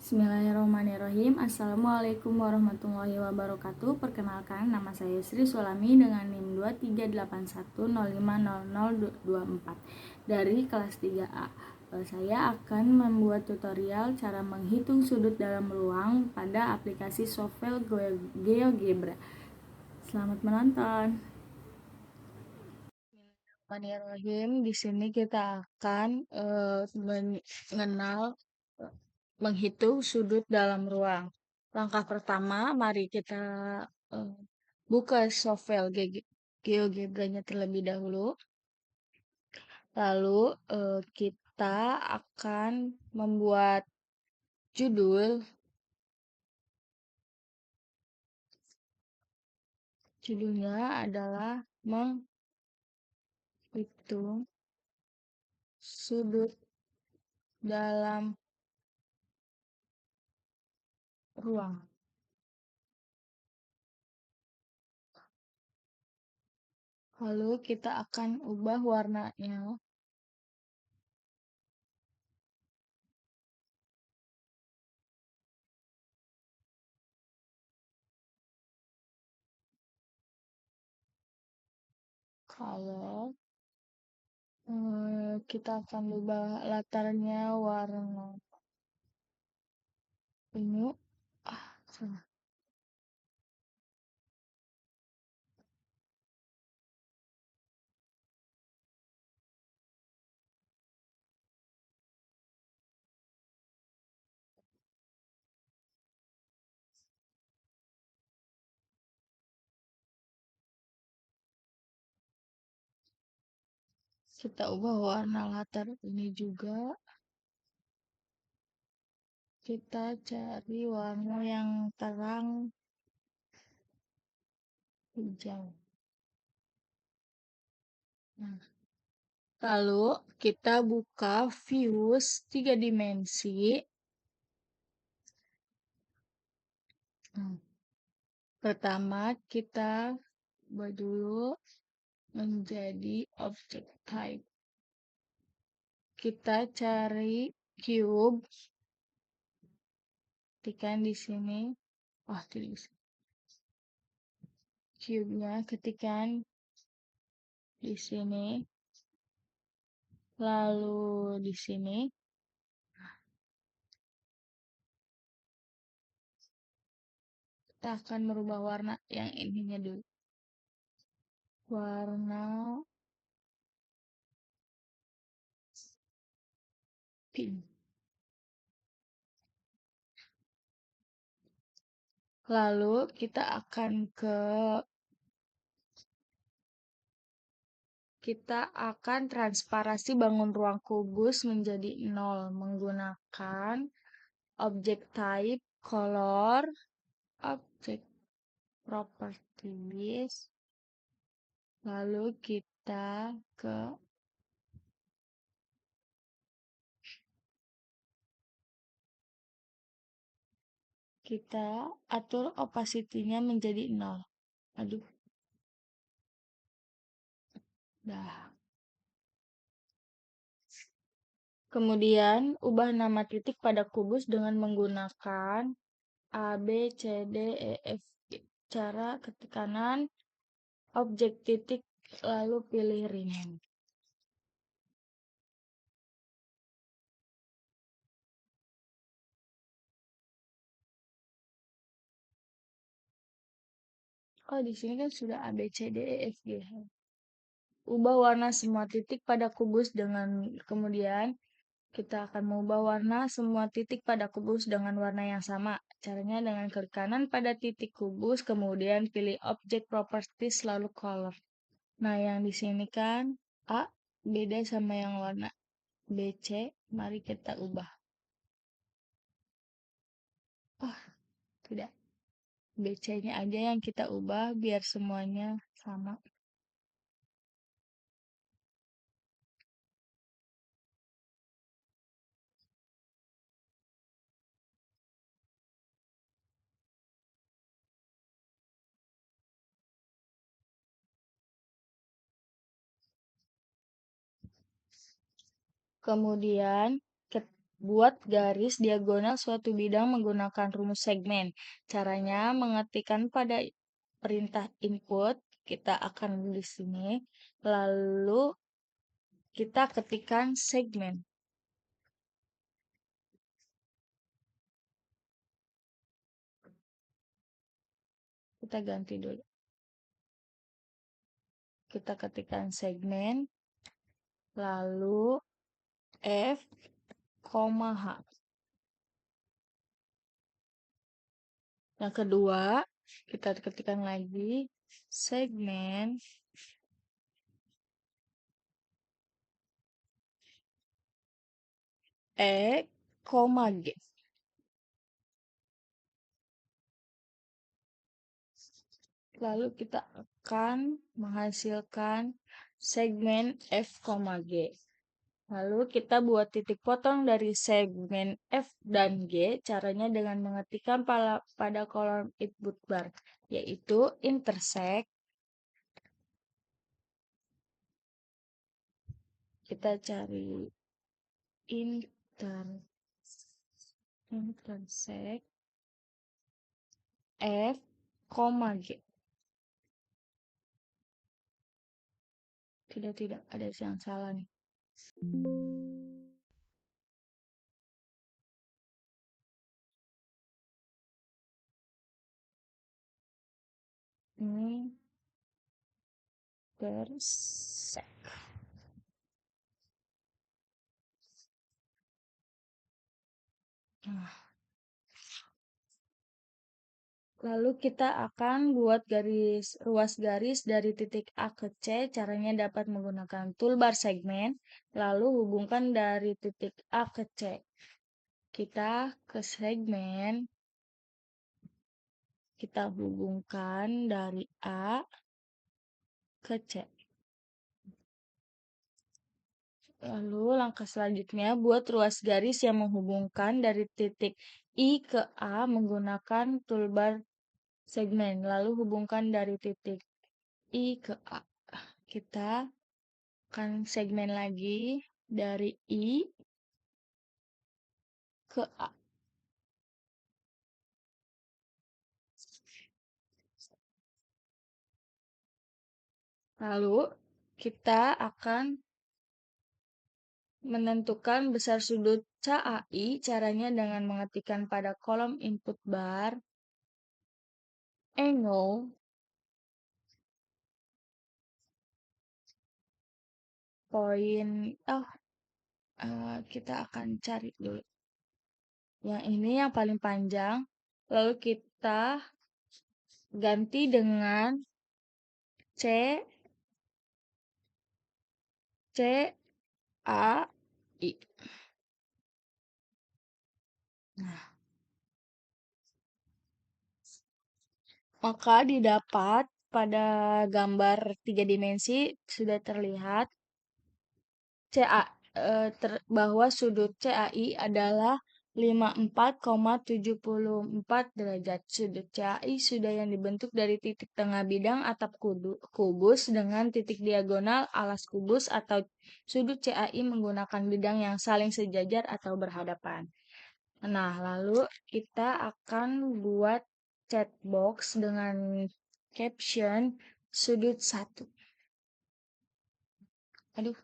Bismillahirrahmanirrahim. Assalamualaikum warahmatullahi wabarakatuh. Perkenalkan, nama saya Sri Sulami dengan NIM 2381050024 dari kelas 3A. Saya akan membuat tutorial cara menghitung sudut dalam ruang pada aplikasi software GeoGebra. Selamat menonton. Bismillahirrahmanirrahim. Di sini kita akan menghitung sudut dalam ruang. Langkah pertama, mari kita buka software GeoGebra-nya terlebih dahulu. Lalu kita akan membuat judul. Judulnya adalah menghitung sudut dalam ruang. Lalu kita akan ubah warnanya. Kalau kita akan ubah latarnya warna ungu. Salah. Kita ubah warna latar ini juga. Kita cari warna yang terang hijau. Nah, lalu kita buka views 3 dimensi. Pertama kita ubah dulu menjadi object type. Kita cari cube. Ketikkan di sini. Tidak bisa. Cube-nya ketikkan di sini. Lalu di sini. Kita akan merubah warna yang ininya dulu. Warna pink. Lalu kita akan transparasi bangun ruang kubus menjadi 0 menggunakan object type color, object properties. Lalu kita atur opacity-nya menjadi 0. Kemudian ubah nama titik pada kubus dengan menggunakan A, B, C, D, E, F, G. Cara ketik kanan, objek titik, lalu pilih rename. Di sini kan sudah A, B, C, D, E, F, G. Ubah warna semua titik pada kubus kemudian kita akan mengubah warna semua titik pada kubus dengan warna yang sama. Caranya dengan klik kanan pada titik kubus, kemudian pilih object properties lalu color. Nah, yang di sini kan A beda sama yang warna BC, mari kita ubah. Tidak. BC-nya aja yang kita ubah biar semuanya sama. Kemudian Buat garis diagonal suatu bidang menggunakan rumus segmen. Caranya mengetikkan pada perintah input, kita akan di sini, lalu kita ketikkan segmen. Kita ganti dulu. Kita ketikkan segmen, lalu F, H. Yang kedua, kita ketikkan lagi segmen E, G. Lalu kita akan menghasilkan segmen F, G. Lalu kita buat titik potong dari segmen F dan G, caranya dengan mengetikkan pada kolom input bar, yaitu intersect. Kita cari intersect F, G. Tidak, ada yang salah nih. Ini intersect. Nah, lalu kita akan buat ruas garis dari titik A ke C. Caranya dapat menggunakan toolbar segmen, lalu hubungkan dari titik A ke C. Kita ke segmen, kita hubungkan dari A ke C. Lalu langkah selanjutnya buat ruas garis yang menghubungkan dari titik I ke A menggunakan toolbar segmen, lalu hubungkan dari titik I ke A. Kita akan segmen lagi dari I ke A. Lalu kita akan menentukan besar sudut CAI, caranya dengan mengetikkan pada kolom input bar angle point. Kita akan cari dulu. Yang ini yang paling panjang. Lalu kita ganti dengan C, A, I. Nah, maka didapat pada gambar 3 dimensi sudah terlihat CA bahwa sudut CAI adalah 54,74 derajat. Sudut CAI sudah yang dibentuk dari titik tengah bidang atap kubus dengan titik diagonal alas kubus atau sudut CAI menggunakan bidang yang saling sejajar atau berhadapan. Nah, lalu kita akan buat chat box dengan caption sudut 1. Aduh,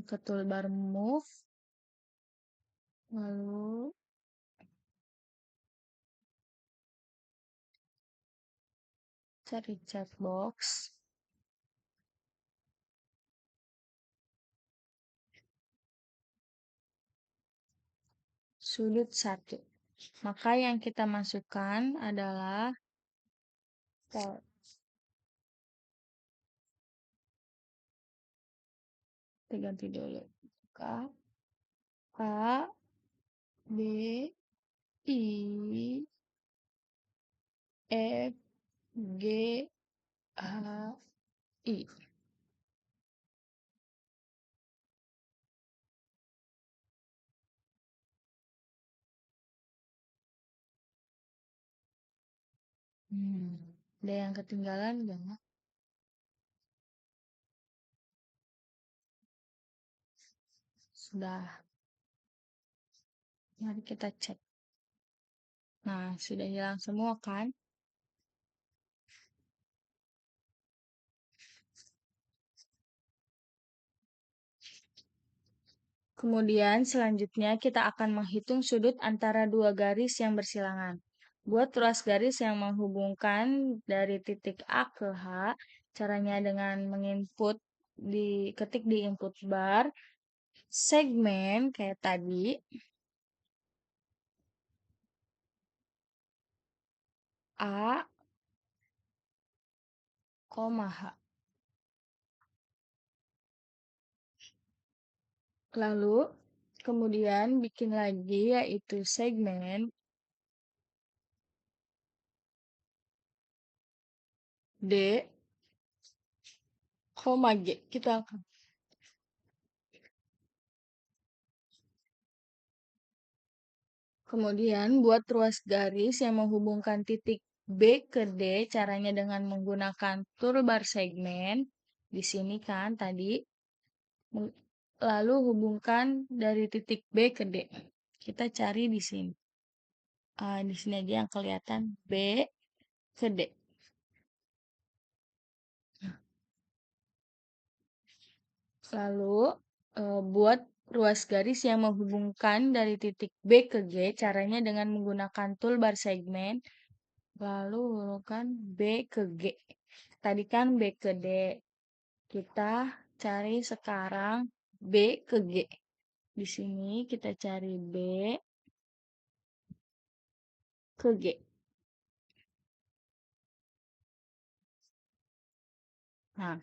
ke toolbar move. Lalu cari chat box. Sudut 1. Maka yang kita masukkan adalah kita ganti dulu. K, A, B, I, F, G, H, I. Ada yang ketinggalan enggak? Sudah. Mari kita cek. Nah, sudah hilang semua kan? Kemudian selanjutnya kita akan menghitung sudut antara dua garis yang bersilangan. Buat ruas garis yang menghubungkan dari titik A ke H. Caranya dengan menginput ketik di input bar segmen kayak tadi A, H. Lalu kemudian bikin lagi yaitu segmen D, G. Kita akan kemudian buat ruas garis yang menghubungkan titik B ke D, caranya dengan menggunakan toolbar segmen. Di sini kan tadi, lalu hubungkan dari titik B ke D. Kita cari di sini. Di sini aja yang kelihatan B ke D. Lalu buat ruas garis yang menghubungkan dari titik B ke G, caranya dengan menggunakan toolbar segmen. Lalu hubungkan B ke G. Tadi kan B ke D. Kita cari sekarang B ke G. Di sini kita cari B ke G. Nah,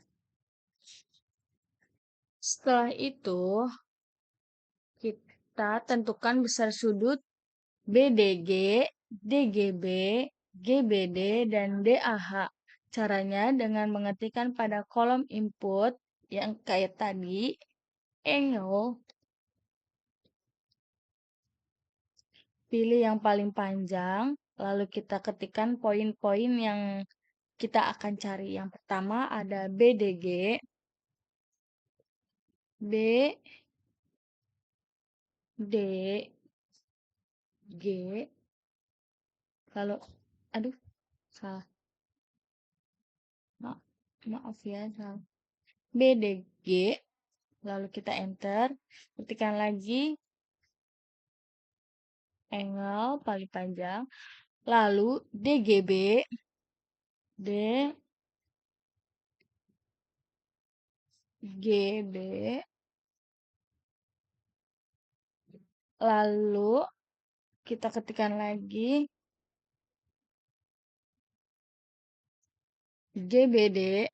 setelah itu kita tentukan besar sudut BDG, DGB, GBD, dan DAH. Caranya dengan mengetikkan pada kolom input yang kayak tadi, angle, pilih yang paling panjang, lalu kita ketikkan poin-poin yang kita akan cari. Yang pertama ada BDG, B, D, G, lalu, aduh, salah, maaf ya, salah. BDG, lalu kita enter, ketikkan lagi angle paling panjang, lalu DGB, D, GB, lalu kita ketikkan lagi GBD.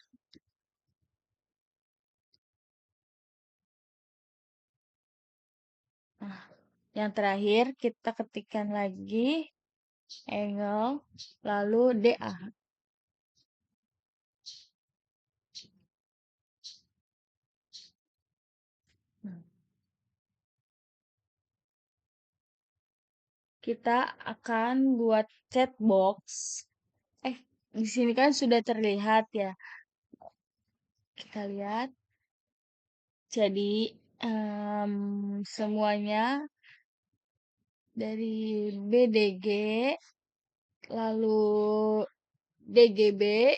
Nah, yang terakhir kita ketikkan lagi angle, lalu DA. Kita akan buat chat box. Di sini kan sudah terlihat ya. Kita lihat. Jadi semuanya dari BDG, lalu DGB,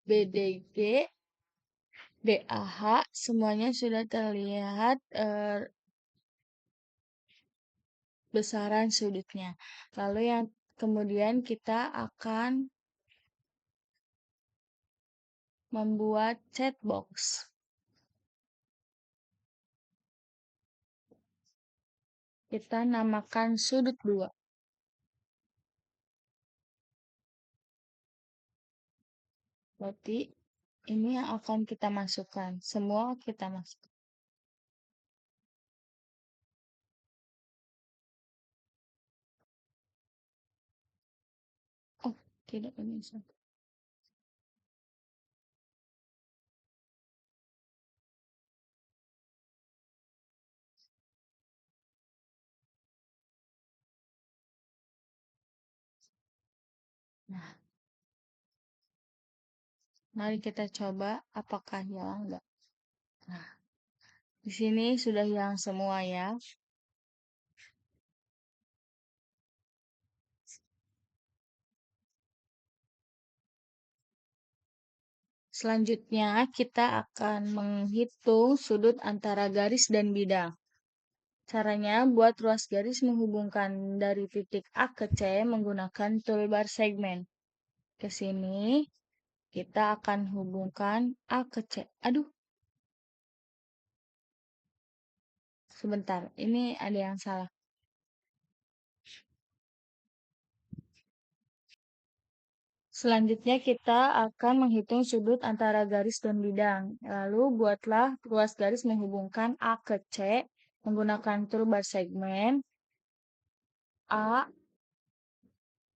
BDG, DAH, semuanya sudah terlihat besaran sudutnya. Lalu yang kemudian kita akan membuat chat box. Kita namakan sudut 2. Berarti ini yang akan kita masukkan. Semua kita masukkan. Oh, tidak bisa. Nah, mari kita coba apakah hilang enggak. Nah, Di sini sudah hilang semua ya. Selanjutnya, kita akan menghitung sudut antara garis dan bidang. Caranya, buat ruas garis menghubungkan dari titik A ke C menggunakan toolbar segmen. Ke sini, kita akan hubungkan A ke C. Aduh, sebentar. Ini ada yang salah. Selanjutnya kita akan menghitung sudut antara garis dan bidang. Lalu buatlah ruas garis menghubungkan A ke C menggunakan toolbar segmen. A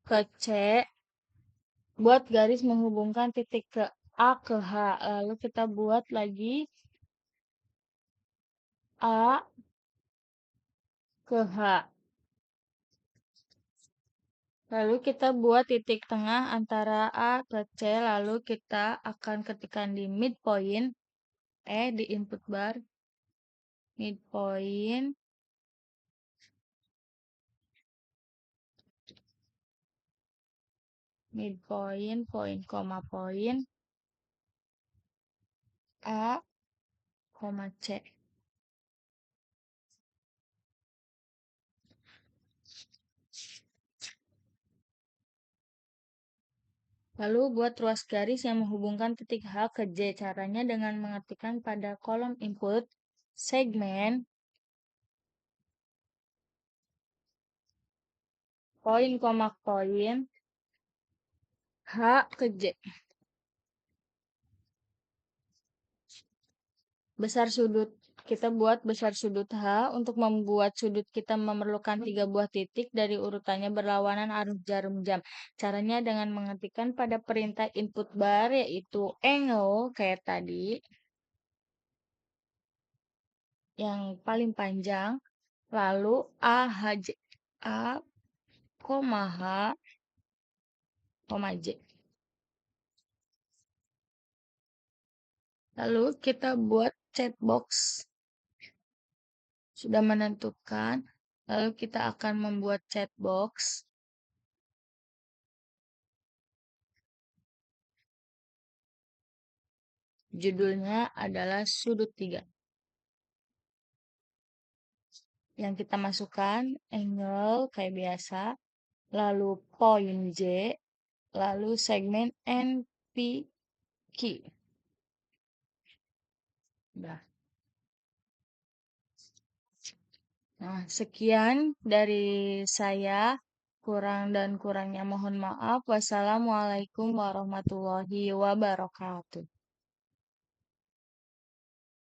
ke C, buat garis menghubungkan titik ke A ke H. Lalu kita buat lagi A ke H. Lalu kita buat titik tengah antara A ke C, lalu kita akan ketikkan di midpoint, di input bar, midpoint, midpoint, point, koma, point, A, koma, C. Lalu buat ruas garis yang menghubungkan titik H ke J. Caranya dengan mengetikkan pada kolom input, segmen, point, koma, point, H ke J. Besar sudut. Kita buat besar sudut H. Untuk membuat sudut kita memerlukan 3 buah titik dari urutannya berlawanan arus jarum jam. Caranya dengan mengetikkan pada perintah input bar yaitu angle kayak tadi. Yang paling panjang. Lalu AHJ. A, H, J. Lalu kita buat chatbox. Sudah menentukan. Lalu kita akan membuat chatbox. Judulnya adalah sudut 3. Yang kita masukkan angle kayak biasa, lalu point J, lalu segmen NPQ. Udah. Nah, sekian dari saya. Kurang dan kurangnya mohon maaf. Wassalamualaikum warahmatullahi wabarakatuh.